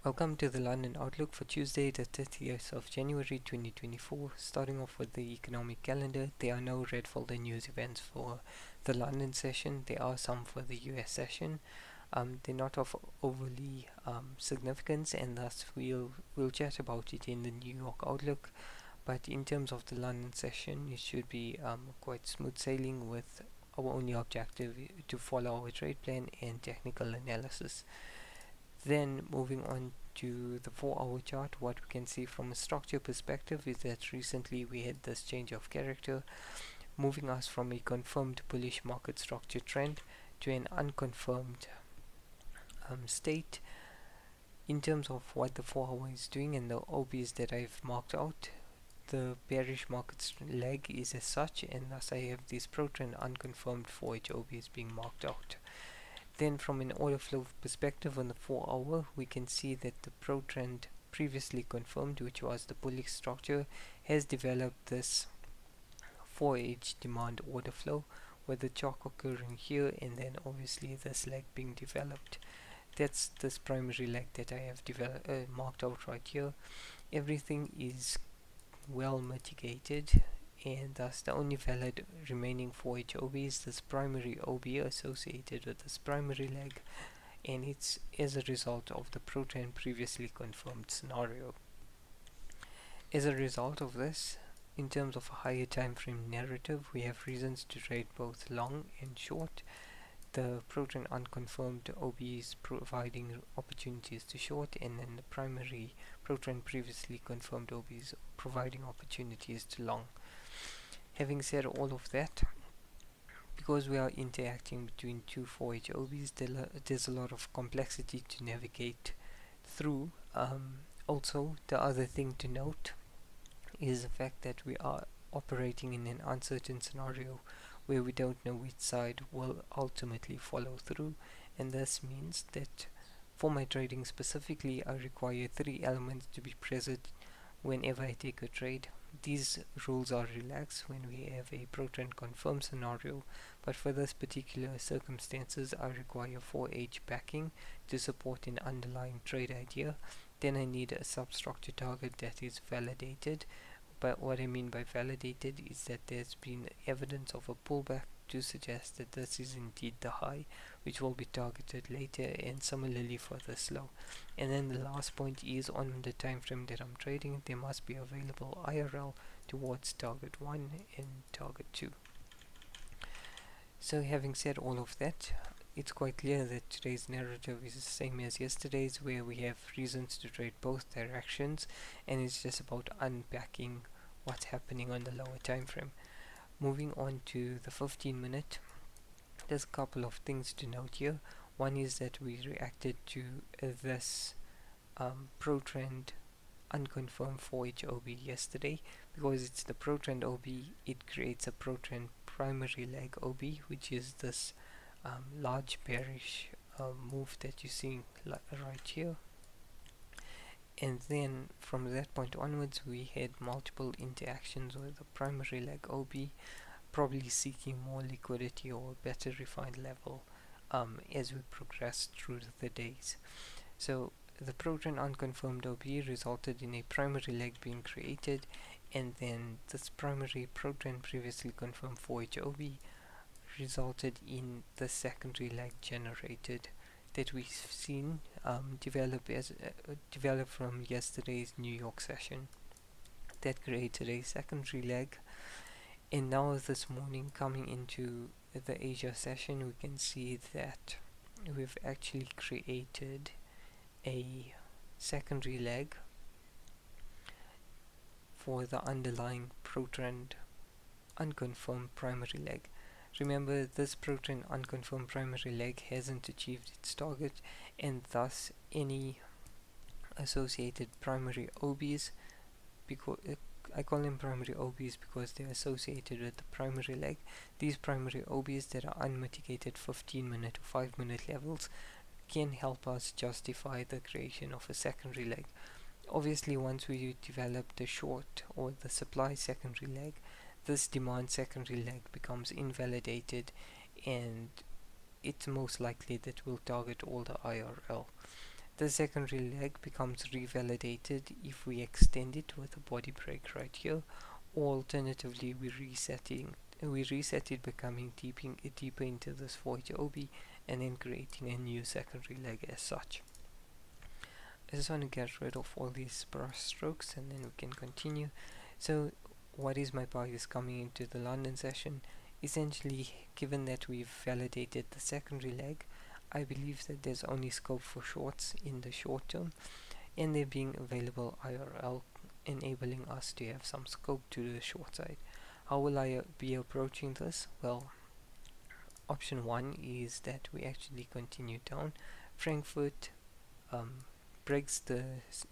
Welcome to the London Outlook for Tuesday, the 30th of January 2024. Starting off with the economic calendar, there are no red folder news events for the London session. There are some for the US session. They're not of overly significance, and thus we'll chat about it in the New York Outlook. But in terms of the London session, it should be quite smooth sailing, with our only objective to follow our trade plan and technical analysis. Then moving on to the 4-hour chart, what we can see from a structure perspective is that recently we had this change of character, moving us from a confirmed bullish market structure trend to an unconfirmed state. In terms of what the 4-hour is doing and the OBs that I've marked out, the bearish market leg is as such, and thus I have this pro-trend unconfirmed 4H OBs being marked out. Then from an order flow perspective on the 4-hour, we can see that the pro trend previously confirmed, which was the bullish structure, has developed this 4H demand order flow, with the chalk occurring here and then obviously this leg being developed. That's this primary leg that I have marked out right here. Everything is well mitigated, and thus the only valid remaining 4H OB is this primary OB associated with this primary leg, and it's as a result of the pro-trend previously confirmed scenario. As a result of this, in terms of a higher time frame narrative, we have reasons to trade both long and short. The pro-trend unconfirmed OB is providing opportunities to short, and then the primary pro-trend previously confirmed OB is providing opportunities to long. Having said all of that, because we are interacting between two 4H OBs, there's a lot of complexity to navigate through. Also, the other thing to note is the fact that we are operating in an uncertain scenario where we don't know which side will ultimately follow through, and this means that for my trading specifically, I require 3 elements to be present whenever I take a trade. These rules are relaxed when we have a pro-trend confirmed scenario, but for this particular circumstances I require 4H backing to support an underlying trade idea. Then I need a substructure target that is validated. But what I mean by validated is that there's been evidence of a pullback to suggest that this is indeed the high, which will be targeted later, and similarly for this low. And then the last point is on the time frame that I'm trading, there must be available IRL towards target 1 and target 2. So having said all of that, it's quite clear that today's narrative is the same as yesterday's, where we have reasons to trade both directions, and it's just about unpacking what's happening on the lower time frame. Moving on to the 15-minute, there's a couple of things to note here. One is that we reacted to this pro-trend unconfirmed 4H OB yesterday. Because it's the pro-trend OB, it creates a pro-trend primary leg OB, which is this large bearish move that you're seeing right here. And then from that point onwards, we had multiple interactions with the primary leg OB, probably seeking more liquidity or better refined level as we progress through the days. So the pro-trend unconfirmed OB resulted in a primary leg being created, and then this primary pro-trend previously confirmed 4H OB resulted in the secondary leg generated that we've seen develop from yesterday's New York session. That created a secondary leg, and now this morning coming into the Asia session, we can see that we've actually created a secondary leg for the underlying pro-trend unconfirmed primary leg. Remember, this pro-trend unconfirmed primary leg hasn't achieved its target, and thus any associated primary OBs, because I call them primary OBs because they're associated with the primary leg. These primary OBs that are unmitigated 15-minute or 5-minute levels can help us justify the creation of a secondary leg. Obviously, once we develop the short or the supply secondary leg, this demand secondary leg becomes invalidated, and it's most likely that we'll target all the IRL. The secondary leg becomes revalidated if we extend it with a body break right here, or alternatively we reset it by coming deeper into this void OB and then creating a new secondary leg as such. I just want to get rid of all these brush strokes and then we can continue. So what is my bias coming into the London session? Essentially, given that we've validated the secondary leg, I believe that there's only scope for shorts in the short term, and they're being available IRL, enabling us to have some scope to the short side. How will I be approaching this? Well, option one is that we actually continue down. Frankfurt um, breaks the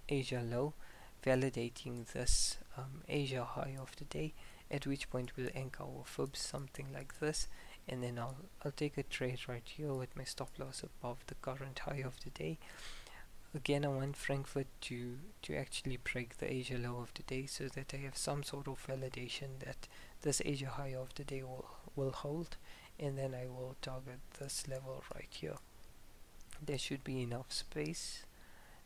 Asia low, validating this Asia high of the day, at which point we'll anchor our fibs something like this, and then I'll take a trade right here with my stop loss above the current high of the day. Again, I want Frankfurt to actually break the Asia low of the day so that I have some sort of validation that this Asia high of the day will hold, and then I will target this level right here. There should be enough space.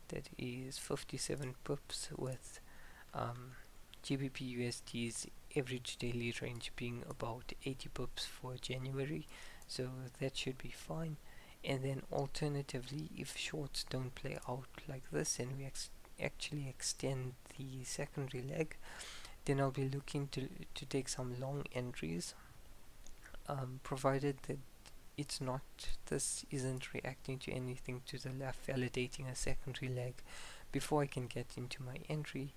That is 57 pips with GBPUSD's average daily range being about 80 pips for January, so that should be fine. And then alternatively, if shorts don't play out like this and we actually extend the secondary leg, then I'll be looking to take some long entries, provided that this isn't reacting to anything to the left, validating a secondary leg before I can get into my entry,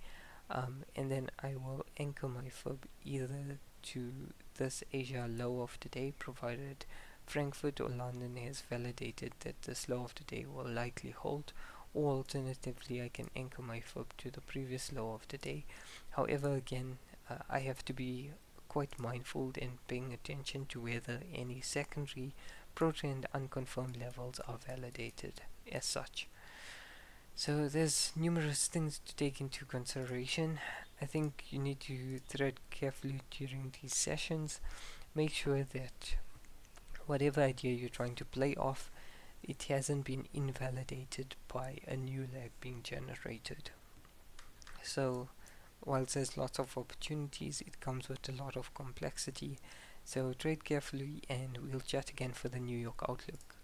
and then I will anchor my fib either to this Asia low of the day, provided Frankfurt or London has validated that this low of the day will likely hold, or alternatively I can anchor my fib to the previous low of the day. However, again, I have to be quite mindful and paying attention to whether any secondary pro-trend unconfirmed levels are validated as such. So there's numerous things to take into consideration. I think you need to thread carefully during these sessions. Make sure that whatever idea you're trying to play off, it hasn't been invalidated by a new leg being generated. So whilst there's lots of opportunities, it comes with a lot of complexity. So trade carefully, and we'll chat again for the New York outlook.